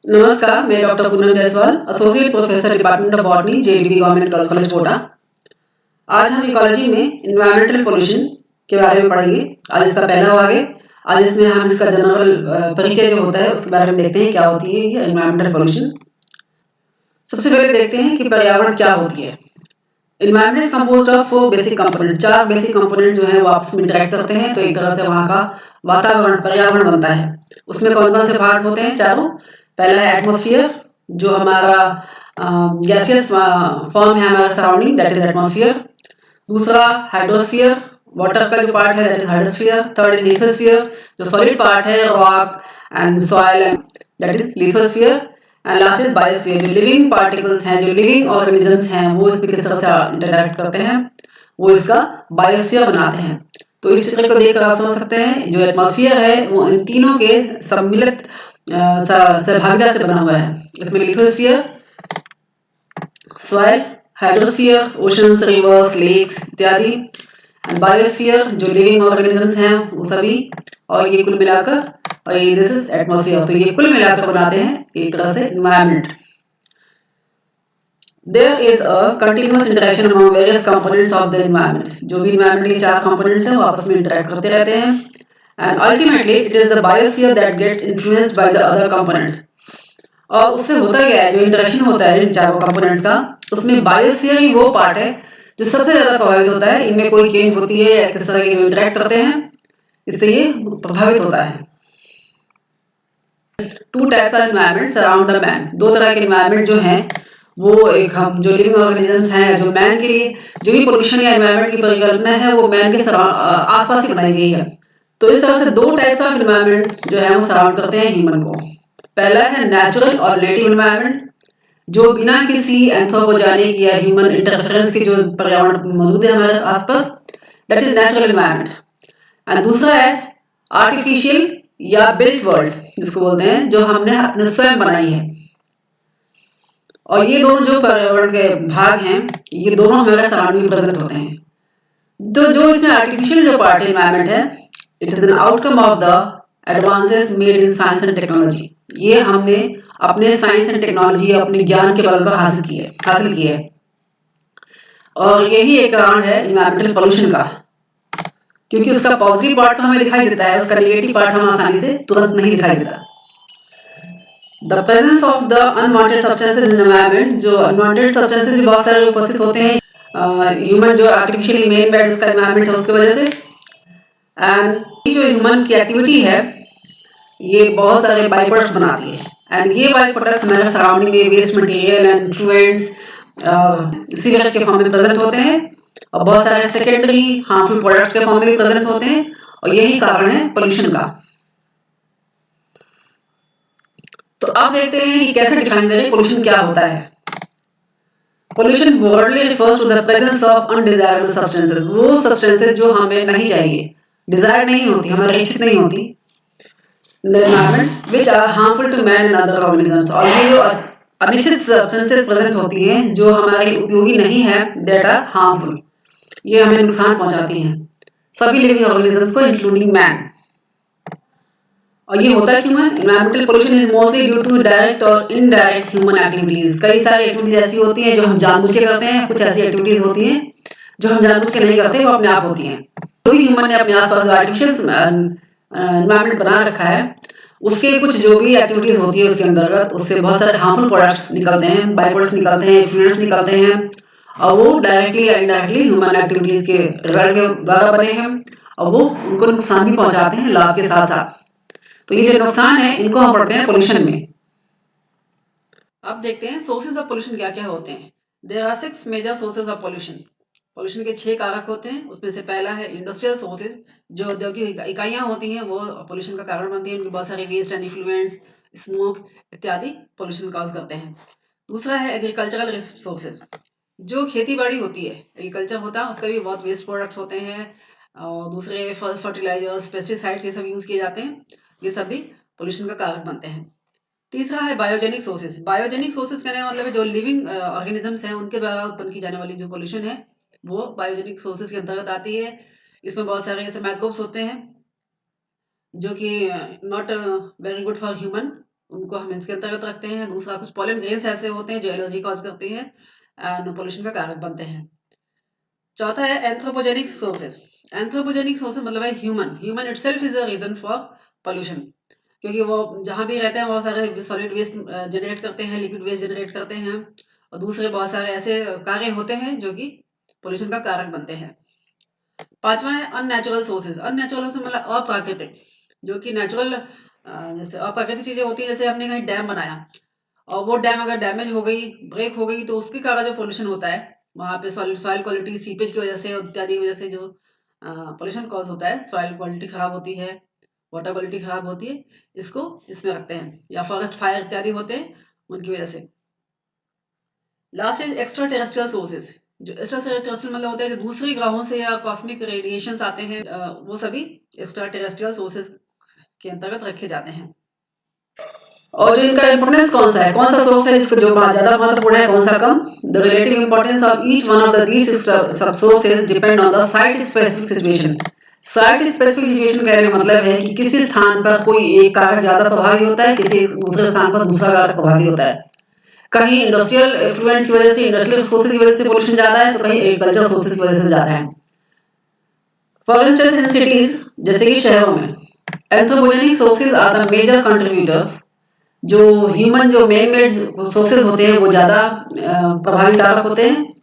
नमस्कार, मैं doctor Poonam Jaiswal, associate professor department of botany, JDB government girls college Kota. आज हम इकोलॉजी में एनवायरमेंटल पोल्यूशन के बारे में पढ़ेंगे। आज इसका पहला भाग है। आज इसमें हम इसका जनरल परिचय जो होता है उसके बारे में देखते हैं क्या होती है ये एनवायरमेंटल पोल्यूशन। सबसे पहले देखते हैं कि पर्यावरण क्या होती है। Environment is composed of basic component. चार बेसिक कंपोनेंट जो है वो आपस में इंटरेक्ट करते हैं, तो एक तरह से वहाँ का वातावरण पर्यावरण बनता है। उसमें कौन कौन से पार्ट होते हैं? चारों। पहला है एटमॉस्फेयर, जो हमारा गैसियस फॉर्म है हमारा सराउंडिंग, दैट इज एटमॉस्फेयर। दूसरा हाइड्रोस्फीयर, वाटर का जो पार्ट है that is hydrosphere. Third is lithosphere, जो सॉलिड पार्ट है rock and soil, that is lithosphere. And last is biosphere, जो लिविंग पार्टिकल्स हैं, जो लिविंग ऑर्गेनिजम्स हैं, वो इसमें किस तरह से इंटरैक्ट करते हैं, वो इसका बायोस्फीयर बनाते हैं। तो इस चित्र को देखकर आप समझ सकते हैं जो एटमॉस्फेयर है वो इन तीनों के सम्मिलित सहभागिता से बना हुआ है। इसमें lithosphere, soil, hydrosphere, oceans, rivers, lakes इत्यादि, बायोस्फीयर जो लिविंग ऑर्गेनिजम्स हैं वो सभी, और ये कुल मिलाकर, और ये दिस इज एटमॉस्फेयर। तो ये कुल मिलाकर बनाते हैं एक तरह से environment. There is a continuous interaction among various components of the environment. जो भी environment के चार components हैं वो आपस में interact करते रहते हैं, and ultimately it is the biosphere that gets influenced by the other components. और उससे होता क्या है, जो इंटरेक्शन होता है इन चारों कंपोनेंट्स का, उसमें बायोस्फीयर ही वो पार्ट है जो सबसे ज्यादा प्रभावित होता है। इनमें कोई चेंज होती है या किस तरह के जो इंटरेक्ट करते हैं, इससे ये प्रभावित होता है। Two types of environment surround the man. दो तरह के एनवायरनमेंट जो हैं वो, एक हम जो लिविंग ऑर्गेनिजम्स हैं, जो मैन के लिए जो भी पोल्यूशन या एनवायरनमेंट की परिकल्पना है वो मैन के आसपास ही बनाई गई है। तो इस तरह से दो टाइप्स ऑफ एनवायरनमेंट जो है वो सराउंड करते हैं ह्यूमन को। पहला है नेचुरल और नेटिव एनवायरनमेंट, जो बिना किसी एंथ्रोपोजेनिक या ह्यूमन इंटरफेरेंस के जो पर्यावरण मौजूद है हमारे आसपास, that is natural environment. And दूसरा है आर्टिफिशियल या बिल्ट वर्ल्ड, जिसको बोलते हैं, जो हमने अपने स्वयं बनाई है। और ये दोनों जो पर्यावरण के भाग हैं, ये दोनों हमारे सराउंडिंग में प्रेजेंट होते हैं। जो इसमें आर्टिफिशियल जो पार्ट एनवायरनमेंट है, it is an outcome of the advances made in science and technology. ये हमने अपने साइंस एंड टेक्नोलॉजी, अपने ज्ञान के बल पर हासिल किए। और यही एक कारण है एनवायरमेंटल पोल्यूशन का, क्योंकि उसका पॉजिटिव पार्ट तो हमें दिखाई देता है, उसका नेगेटिव पार्ट हमें आसानी से तुरंत नहीं दिखाई देता। The presence of the unwanted substances in environment, जो अनवांटेड सब्सटेंसेस भी बहुत सारे उपस्थित होते हैं ह्यूमन जो आर्टिफिशियली मेन बेड उसका एनवायरनमेंट है उसकी वजह से। एंड जो ह्यूमन की एक्टिविटी है ये बहुत सारे बाई प्रोडक्ट्स बनाती है, एंड ये बाई प्रोडक्ट्स हमारे सराउंडिंग में वेस्ट मटेरियल एंड इन्फ्लुएंट्स सीवेज के फॉर्म में प्रेजेंट होते हैं, और बहुत सारे सेकेंडरी हार्मफुल प्रोडक्ट्स के फॉर्म में भी प्रेजेंट होते हैं, और यही कारण है पोल्यूशन का। तो अब देखते हैं कि कैसे डिफाइन करें पोल्यूशन क्या होता है। Pollution broadly refers to the presence of undesirable substances, वो सब्सटेंसेस जो हमें नहीं चाहिए, डिजायर नहीं होती, हमें इच्छित नहीं होती, in the environment which are harmful to man and other organisms। और ये जो अनिश्चित सब्सटेंसेस प्रेजेंट होती हैं जो हमारे लिए उपयोगी नहीं है, दैट आर हार्मफुल, ये हमें नुकसान पहुंचाती हैं सभी लिविंग ऑर्गेनिजम्स को इंक्लूडिंग मैन। और ये होता क्यों है? Environmental pollution is mostly due to direct और इनडायरेक्ट ह्यूमन एक्टिविटीज। कई सारी एक्टिविटीज ऐसी होती हैं जो हम जानबूझ के करते हैं, कुछ ऐसी एक्टिविटीज होती हैं जो हम जानबूझ के नहीं करते, वो अपने आप होती हैं। तो ह्यूमन ने अपने आसपास आर्टिफिशियल एनवायरमेंट बना रखा है, उसके कुछ जो भी एक्टिविटीज होती है उसके अंतर्गत उससे बहुत सारे हार्मफुल प्रोडक्ट्स निकलते हैं, बाई प्रोडक्ट्स निकलते हैं, इन्फ्लुएंट्स निकलते हैं, और वो डायरेक्टली या इनडायरेक्टली ह्यूमन एक्टिविटीज के रिजल्ट के द्वारा बने हैं, और वो उनको नुकसान भी पहुंचाते हैं लाभ के साथ साथ। तो ये जो नुकसान है इनको हम पढ़ते हैं पोल्यूशन में। अब देखते हैं सोर्सेज ऑफ पोल्यूशन क्या क्या होते हैं। There are 6 major sources of pollution. Pollution के 6 कारक होते हैं, उसमें से पहला है इंडस्ट्रियल सोर्सेज, जो औद्योगिक इकाइयां होती हैं वो पोल्यूशन का कारण बनती हैं, उनके बहुत सारे वेस्ट एंड इफ्लुएंट्स, स्मोक इत्यादि पोल्यूशन कॉज करते हैं। दूसरा है एग्रीकल्चरल सोर्सेज, जो खेती बाड़ी होती है, एग्रीकल्चर होता है, उसका भी बहुत वेस्ट प्रोडक्ट्स होते हैं, और दूसरे फर्टिलाइजर्स, पेस्टिसाइड्स ये सब यूज किए जाते हैं, ये सब भी पोल्यूशन का कारक बनते हैं। तीसरा है बायोजेनिक सोर्सेज। बायोजेनिक सोर्सेज कहने का मतलब है जो लिविंग ऑर्गेनिजम्स हैं उनके द्वारा उत्पन्न की जाने वाली जो पोल्यूशन है वो बायोजेनिक सोर्सेज के अंतर्गत आती है। इसमें बहुत सारे ऐसे माइक्रोब्स होते हैं जो कि not very good for human, उनको हम इसके अंतर्गत रखते हैं। दूसरा, कुछ पॉलन ग्रेन्स ऐसे होते हैं जो एलर्जी कॉज करते हैं एंड पोल्यूशन का कारक बनते हैं। चौथा है एंथ्रोपोजेनिक सोर्सेज। एंथ्रोपोजेनिक सोर्सेज मतलब है human itself is a reason for pollution, क्योंकि वो जहाँ भी रहते हैं बहुत सारे सॉलिड वेस्ट जनरेट करते हैं, लिक्विड वेस्ट जनरेट करते हैं, और दूसरे बहुत सारे ऐसे कार्य होते हैं जो कि पोल्यूशन का कारक बनते हैं। पांचवा है अननेचुरल सोर्सेज। अननेचुरल से मतलब अप्राकृतिक, जो कि नेचुरल जैसे अप्राकृतिक चीजें होती है, जैसे हमने कहीं डैम बनाया और वो डैम अगर डैमेज हो गई, ब्रेक हो गई, तो उसके कारण जो पोल्यूशन होता है वहाँ पे सॉइल क्वालिटी, सीपेज की वजह से, इत्यादि की वजह से जो पोल्यूशन कॉज होता है, सॉइल क्वालिटी खराब होती है, वाटर क्वालिटी खराब होती है, इसको इसमें रखते हैं, या फॉरेस्ट फायर इत्यादि होते हैं उनकी वजह से। Last is extra terrestrial sources. जो एक्स्ट्रा टेरेस्ट्रियल मतलब होते हैं जो दूसरे ग्रहों से या कॉस्मिक रेडिएशंस आते हैं, वो सभी एक्स्ट्रा टेरेस्ट्रियल सोर्सेज के अंतर्गत रखे जाते हैं। और जो इनका इंपोर्टेंस कौन सा है, कौन सा सोर्स है इसका जो ज्यादा महत्वपूर्ण है, कौन सा कम? The relative importance of each one of these sub sources depend on the site specific situation. Site specific situation कहने का मतलब है कि किसी स्थान पर कोई एक कारक ज्यादा प्रभावी होता है, किसी दूसरे स्थान पर दूसरा कारक प्रभावी होता है। कहीं इंडस्ट्रियल इफ्लुएंस की वजह से, इंडस्ट्रियल सोर्सेज की वजह से पोल्यूशन ज्यादा है, तो कहीं एग्रीकल्चर सोर्सेज की वजह से ज्यादा है। फॉर इंस्टेंस इन सिटीज, जैसे कि शहरों में, anthropogenic sources are the major contributors. जो ह्यूमन जो मेन मेड सोर्सेज होते हैं वो ज्यादा प्रभावी कारक होते हैं,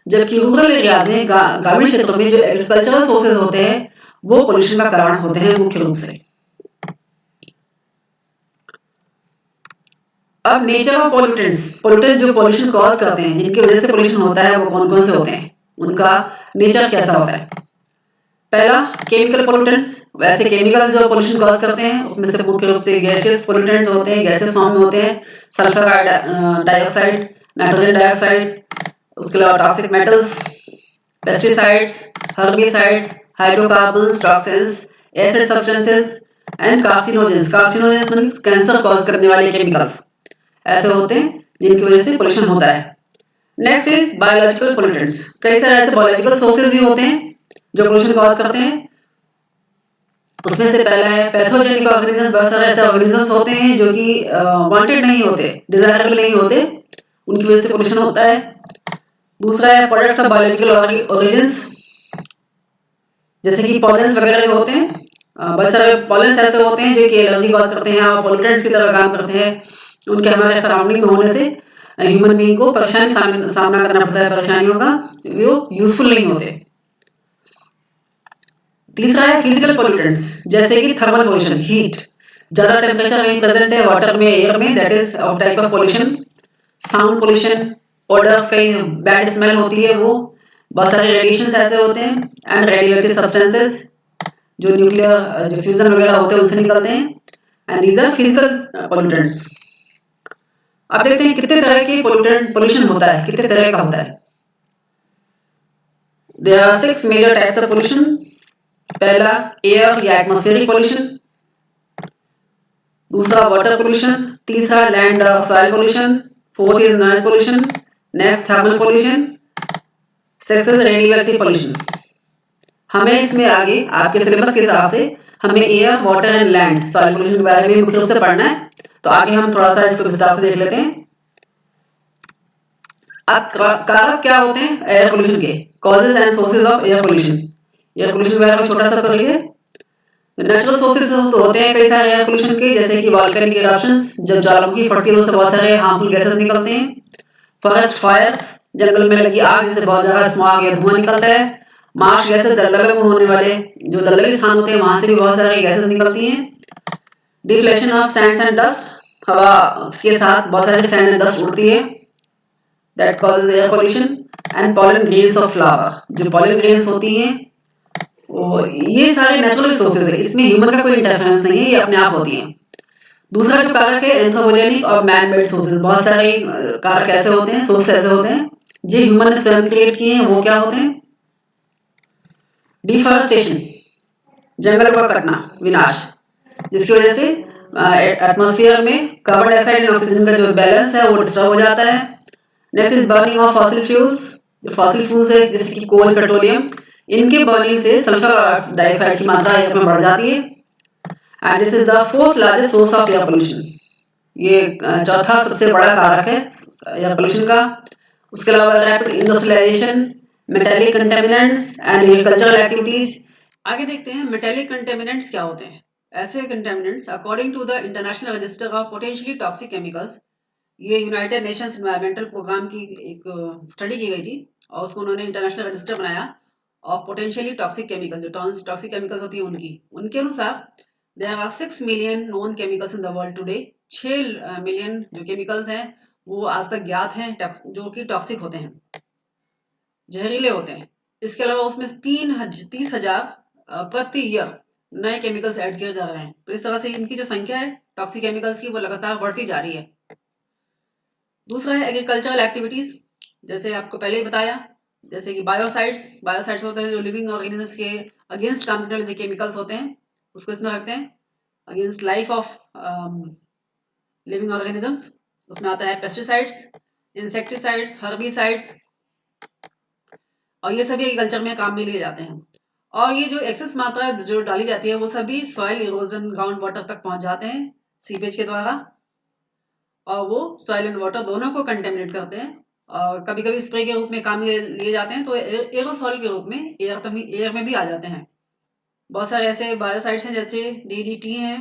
जबकि रूरल एरियाज में, ग्रामीण क्षेत्रों में जो एग्रीकल्चरल सोर्सेज होते हैं वो पोल्यूशन का कारण होते हैं मुख्य रूप से। अब नेचर ऑफ पोल्यूटेंट्स जो पोल्यूशन कॉज करते हैं, जिनकी वजह से पोल्यूशन होता है, वो कौन कौन से होते हैं, उनका नेचर कैसा होता है? पहला, केमिकल पोल्यूटेंट्स। वैसे केमिकल्स जो पोल्यूशन कॉज करते हैं उसमें से मुख्य रूप से गैसियस पोल्यूटेंट्स होते हैं, गैसियस फॉर्म में होते हैं, सल्फर डाइऑक्साइड, नाइट्रोजन डाइऑक्साइड, उसके अलावा toxic metals, pesticides, herbicides, hydrocarbons, toxins, acid substances and carcinogens. Carcinogens means cancer cause करने वाले केमिकल्स ऐसे होते हैं जिनकी वजह से पोल्यूशन होता है। Next is biological pollutants. कई सारे ऐसे बायोलॉजिकल सोर्सेज भी होते हैं जो पोल्यूशन कॉज करते हैं। उसमें से पहला है पैथोजेनिक ऑर्गेनिजम्स। बहुत सारे ऐसे ऑर्गेनिजम्स होते हैं जो कि वांटेड नहीं होते, डिजायरेबल नहीं होते, उनकी वजह से पोल्यूशन होता है। दूसरा है प्रोडक्ट्स ऑफ बायोलॉजिकल ओरिजिन्स, जैसे कि पॉलेंस वगैरह जो होते हैं। बहुत सारे पॉलेंस ऐसे होते हैं जो कि एलर्जी कॉज करते हैं और पोल्यूटेंट्स की तरह काम करते हैं। उनके हमारे सराउंडिंग में होने से ह्यूमन बीइंग को परेशानी सामना करना पड़ता है, परेशानियों का, वो यूजफुल नहीं होते। तीसरा है फिजिकल पोल्यूटेंट्स, जैसे कि थर्मल पोल्यूशन, हीट, ज्यादा टेम्परेचर कहीं प्रेजेंट है वाटर में, एयर में, that is of type of pollution. Sound pollution, odours, कहीं बैड स्मेल होती है, वो बहुत सारे रेडिएशंस ऐसे होते हैं, एंड रेडियोएक्टिव सब्सटेंसेस जो न्यूक्लियर जो फ्यूजन वगैरह होते हैं उनसे निकलते हैं, and these are physical pollutants. अब देखते हैं कितने तरह के पोल्यूशन होता है, कितने तरह का होता है। There are 6 major types of pollution. पहला एयर या एटमॉस्फेरिक पोल्यूशन, दूसरा वाटर पोल्यूशन, तीसरा लैंड और soil pollution, fourth is noise pollution, next thermal pollution, sixth is radioactive pollution. हमें इसमें आगे आपके सिलेबस के हिसाब से हमें air, water and land, soil pollution के बारे में मुख्य रूप से पढ़ना है, तो आगे हम थोड़ा सा इसको विस्तार से देख लेते हैं। अब कारक क्या होते हैं एयर पोल्यूशन के, causes and sources of air pollution. Air pollution के बारे में छोटा सा पढ़ लीजिए। नेचुरल सोर्सेज तो होते हैं कई सारे एयर पोल्यूशन के, जैसे कि वोल्केनिक इरप्शंस, जब ज्वालामुखी फटती है तो उससे बहुत सारे हार्मफुल गैसेस निकलते हैं। फॉरेस्ट फायर्स, जंगल में लगी आग से बहुत ज्यादा स्मॉग या धुआं निकलता है। मार्श गैसेस, दलदलों में होने वाले जो दलदली स्थान होते हैं वहां से भी बहुत सारी गैसेस निकलती हैं। Deflection of sand and dust, हवा के साथ बहुत सारी सैंड एंड डस्ट उड़ती है, that causes air pollution. And pollen grains of flower, जो पॉलन ग्रेन्स होती हैं ये सारे नेचुरल सोर्सेज है, इसमें ह्यूमन का कोई इंटरफेरेंस नहीं है, ये अपने आप होती हैं। दूसरा जो कारक है एंथ्रोपोजेनिक और मैन मेड सोर्सेज। बहुत सारे कारक ऐसे होते हैं, सोर्स ऐसे होते हैं जो ह्यूमन ने स्वयं क्रिएट किए हैं। वो क्या होते हैं? डिफॉरेस्टेशन, जंगल का कटना, विनाश, जिसकी वजह से एटमॉस्फेयर में कार्बन डाइऑक्साइड और ऑक्सीजन का जो बैलेंस है वो डिस्टर्ब हो जाता है। Next is burning of fossil fuels. जो फॉसिल फ्यूल्स है जैसे कि कोल, पेट्रोलियम, इनके बर्निंग से सल्फर डाइऑक्साइड की मात्रा एयर में बढ़ जाती है, and this is the fourth largest source of air pollution. ये चौथा सबसे बड़ा कारक है एयर पोल्यूशन का। उसके अलावा rapid industrialization, metallic contaminants and agricultural activities. आगे देखते हैं मेटालिक कंटेमिनेंट्स क्या होते हैं। ऐसे contaminants according to the international register of potentially toxic chemicals, ये यूनाइटेड नेशंस एनवायरमेंटल प्रोग्राम की एक स्टडी की गई थी और उसको उन्होंने इंटरनेशनल रजिस्टर बनाया ऑफ पोटेंशियली टॉक्सिक केमिकल्स, जो टॉक्सिक केमिकल्स होती है उनके अनुसार there are 6 million known chemicals in the world today. 6 million जो केमिकल्स हैं वो आज तक ज्ञात हैं जो कि टॉक्सिक होते हैं, जहरीले होते हैं। इसके अलावा उसमें 30,000 प्रति ईयर नए केमिकल्स ऐड किए जा रहे हैं। तो इस तरह से इनकी जो संख्या है टॉक्सिक केमिकल्स की वो लगातार बढ़ती जा रही है। दूसरा है एग्रीकल्चरल एक्टिविटीज, जैसे आपको पहले ही बताया, जैसे कि बायोसाइड्स होते हैं जो लिविंग ऑर्गेनिजम्स के अगेंस्ट काम करने वाले जो केमिकल्स होते हैं उसको इसमें रखते हैं, against life of living organisms. उसमें आता है पेस्टिसाइड्स, इंसेक्टिसाइड्स, हर्बिसाइड्स, और ये सभी एग्रीकल्चर में काम में लिए जाते हैं। और ये जो एक्सेस मात्रा जो डाली जाती है वो सभी सॉइल इरोजन, ग्राउंड वाटर तक पहुंच जाते हैं सीपेज के द्वारा, और वो सॉइल एंड वाटर दोनों को कंटेमिनेट करते हैं। और कभी कभी स्प्रे के रूप में काम में लिए जाते हैं, तो एरोसॉल के रूप में एयर में भी आ जाते हैं। बहुत सारे ऐसे बायोसाइड्स हैं जैसे DDT हैं,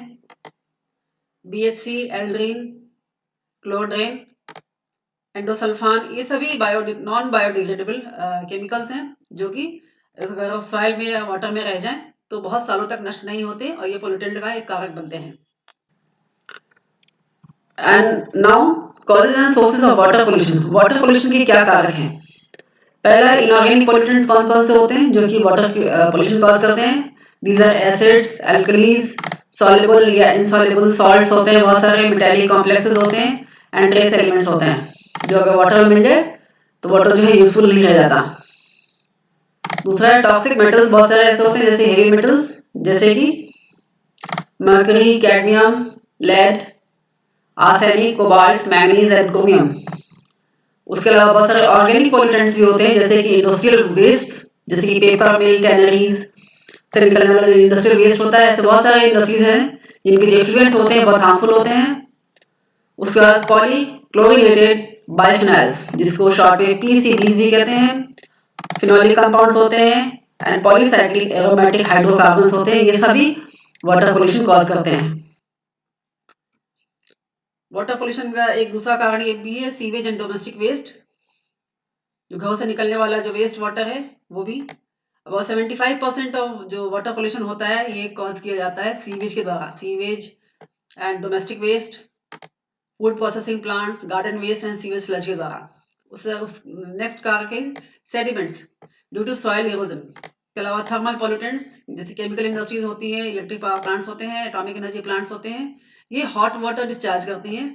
BHC, एल्ड्रीन, क्लोड्रेन, एंडोसल्फान, ये सभी नॉन बायोडिग्रेडेबल केमिकल्स हैं जो कि अगर सॉइल में या वाटर में रह जाएं तो बहुत सालों तक नष्ट नहीं होते और ये पोल्यूटेंट का एक कारक बनते हैं। And now causes and sources of water pollution. Water pollution के क्या कारक हैं? पहला, इनऑर्गेनिक पोल्यूटेंट्स कौन कौन से होते हैं जो कि वाटर पोल्यूशन कॉज करते हैं? These are acids, alkalis, soluble या इनसॉल्युबल सॉल्ट्स होते हैं, बहुत सारे मेटालिक कॉम्प्लेक्सेस होते हैं, एंड ट्रेस एलिमेंट्स होते हैं जो अगर वाटर में मिल जाए तो वाटर जो है यूजफुल नहीं रह जाता। दूसरा है टॉक्सिक मेटल्स, बहुत सारे ऐसे होते हैं जैसे हेवी मेटल्स, जैसे कि mercury, cadmium, lead, arsenic, cobalt, manganese and chromium. उसके अलावा बहुत सारे ऑर्गेनिक पोल्यूटेंट्स भी होते हैं जैसे कि इंडस्ट्रियल वेस्ट, जैसे कि पेपर मिल, टैनरीज से निकलने वाला जो इंडस्ट्रियल वेस्ट होता है, ऐसे बहुत सारे इंडस्ट्रीज हैं जिनके जो इफ्लुएंट होते हैं बहुत हार्मफुल होते हैं। उसके बाद पॉलीक्लोरिनेटेड बायोफिनाइल्स, जिसको शॉर्ट में PCBs भी कहते हैं, फिनोलिक कंपाउंड्स होते हैं, एंड पॉलीसाइक्लिक एरोमेटिक हाइड्रोकार्बन्स होते हैं, ये सभी वाटर पोल्यूशन कॉज करते हैं। वाटर पोल्यूशन का एक दूसरा कारण ये भी है सीवेज एंड डोमेस्टिक वेस्ट, जो घरों से निकलने वाला जो वेस्ट वाटर है वो भी। अब 75% ऑफ जो वाटर पोल्यूशन होता है ये कॉज किया जाता है सीवेज के द्वारा। Sewage and domestic waste, food processing plants, garden waste and sewage sludge के द्वारा। नेक्स्ट कारक है sediments due to soil erosion. इसके अलावा थर्मल पोल्यूटेंट्स जैसे केमिकल इंडस्ट्रीज होती हैं, इलेक्ट्रिक पावर प्लांट्स होते हैं, एटॉमिक एनर्जी प्लांट्स होते हैं, ये हॉट वाटर डिस्चार्ज करती हैं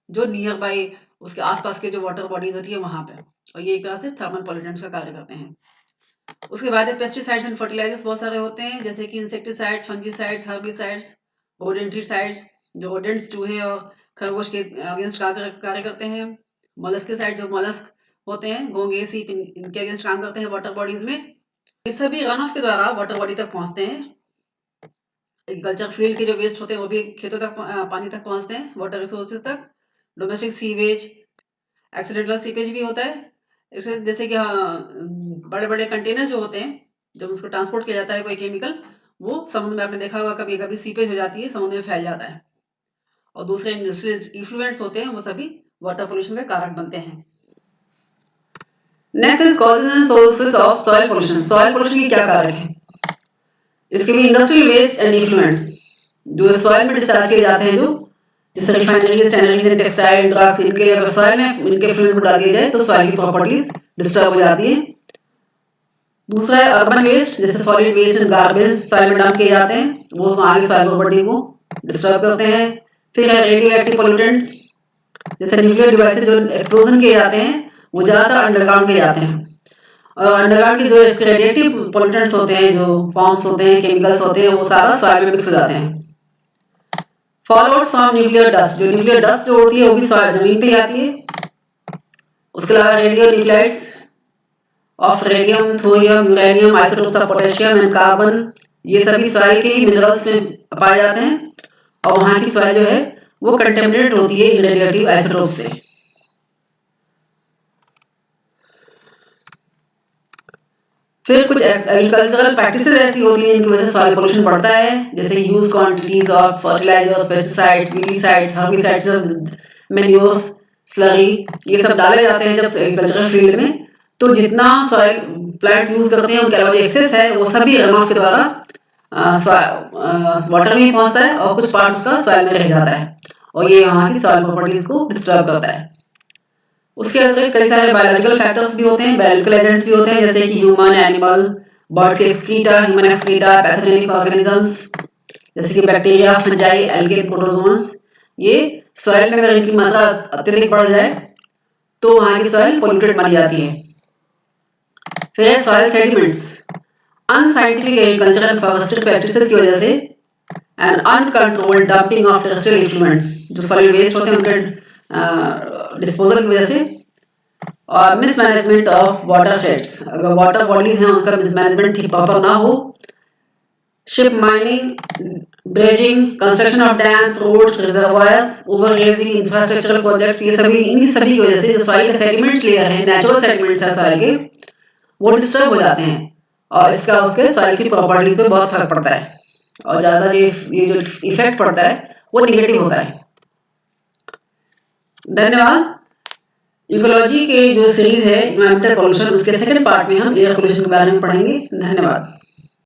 जो नियर बाई उसके आसपास के जो वाटर बॉडीज होती है वहां पे, और ये एक तरह से थर्मल पोल्यूटेंट्स का कार्य करते हैं। उसके बाद पेस्टिसाइड्स एंड फर्टिलाइजर्स बहुत सारे होते हैं जैसे कि इंसेक्टिसाइड्स, फंजीसाइड्स, हर्बिसाइड्स, रोडेंटिसाइड्स, जो रोडेंट्स, चूहे और खरगोश के अगेंस्ट कार्य करते हैं। मोलस्किसाइड, जो मोलस्क होते हैं, घोंगे, सीप, इनके अगेंस्ट काम करते हैं वाटर बॉडीज में। ये सभी रन ऑफ के द्वारा वाटर बॉडी तक पहुंचते हैं। एग्रीकल्चर फील्ड के जो वेस्ट होते हैं वो भी खेतों तक, पानी तक पहुंचते हैं, वाटर रिसोर्सेज तक। डोमेस्टिक सीवेज, एक्सीडेंटल सीपेज भी होता है, जैसे कि बड़े बड़े कंटेनर जो होते हैं जब उसको ट्रांसपोर्ट किया जाता है कोई केमिकल, वो समुद्र में आपने देखा होगा कभी कभी सीपेज हो जाती है, समुद्र में फैल जाता है। और दूसरे इंडस्ट्रियल इफ्लुएंट्स होते हैं वो सभी वाटर पोल्यूशन का कारक बनते हैं। Next is causes and sources of soil pollution. Soil pollution के क्या कारक है? इसके भी इंडस्ट्रियल वेस्ट एंड इफ्लुएंट्स जो सॉइल में डिस्चार्ज किए जाते हैं, जो जैसे refineries, tanneries and textile drugs, इनके अगर सॉइल में इनके इफ्लुएंट्स को डाल दिया जाए तो सॉइल की प्रॉपर्टीज डिस्टर्ब हो जाती है। दूसरा है अर्बन वेस्ट, जैसे solid waste and garbage soil में डंप किए जाते हैं, वो आगे सॉइल प्रॉपर्टी को डिस्टर्ब करते हैं। फिर है रेडियो एक्टिव पोल्यूटेंट्स, जैसे न्यूक्लियर डिवाइसेज जो एक्सप्लोजन किए जाते हैं वो ज्यादातर अंडरग्राउंड किए जाते हैं, और अंडरग्राउंड के जो रेडिएटिव पोल्यूटेंट्स होते हैं, जो फॉर्म्स होते हैं, केमिकल्स होते हैं, वो सारा सॉइल में मिक्स हो जाते हैं। फॉलोड फ्रॉम न्यूक्लियर डस्ट, जो न्यूक्लियर डस्ट जो होती है वो भी जमीन पे आती है। उसके अलावा radio nuclides of radium, thorium, uranium, isotopes of potassium and carbon, ये सभी सॉइल के ही मिनरल्स में पाए जाते हैं, और वहां की सॉइल जो है वो कंटेमिनेटेड होती है इन रेडियोएक्टिव आइसोटोप से। फिर कुछ एग्रीकल्चरल प्रैक्टिसेस ऐसी होती हैं जिनकी वजह से सॉइल पोल्यूशन बढ़ता है, जैसे huge quantities of fertilizers, pesticides, weedicides, herbicides, manures, slurry, ये सब डाले जाते हैं जब एग्रीकल्चरल फील्ड में। तो जितना सॉइल प्लांट्स यूज करते हैं उनके अलावा जो एक्सेस है वो सभी रन ऑफ के द्वारा वाटर में पहुंचता है और कुछ पार्ट उसका सॉइल में रह जाता है और ये वहाँ की सॉइल प्रॉपर्टीज को डिस्टर्ब करता है। उसके अंदर कई सारे बायोलॉजिकल फैक्टर्स भी होते हैं, बायोलॉजिकल एजेंट्स भी होते हैं, जैसे कि ह्यूमन, एनिमल, बर्ड्स के excreta, human excreta, pathogenic organisms जैसे कि बैक्टीरिया, फंजाई, एल्गे, प्रोटोजोन्स। ये सॉइल में अगर इनकी मात्रा अत्यधिक बढ़ जाए तो वहाँ की सॉइल पोल्यूटेड मानी जाती है। फिर है soil sediments. Unscientific agriculture and forestry practices की वजह से and uncontrolled dumping of terrestrial effluent, जो सॉलिड वेस्ट होते हैं उनके डिस्पोजल की वजह से, और मिसमैनेजमेंट ऑफ वाटर शेड्स, अगर वाटर बॉडीज हैं उसका मिसमैनेजमेंट ठीक प्रॉपर ना हो, ship mining, dredging, construction of dams, roads, reservoirs, overgrazing, infrastructural projects, ये सभी इन्हीं सभी की वजह से जो सॉइल के सेडिमेंट्स लेयर हैं, नेचुरल सेडिमेंट्स हैं सॉइल के, वो डिस्टर्ब हो जाते हैं और इसका उसके सॉइल की प्रॉपर्टीज पे बहुत फर्क पड़ता है और ज्यादा ये जो इफेक्ट पड़ता है वो निगेटिव होता है। धन्यवाद। इकोलॉजी के जो सीरीज है एनवायरमेंटल पॉल्यूशन, उसके सेकंड पार्ट में हम एयर पोल्यूशन के बारे में पढ़ेंगे। धन्यवाद।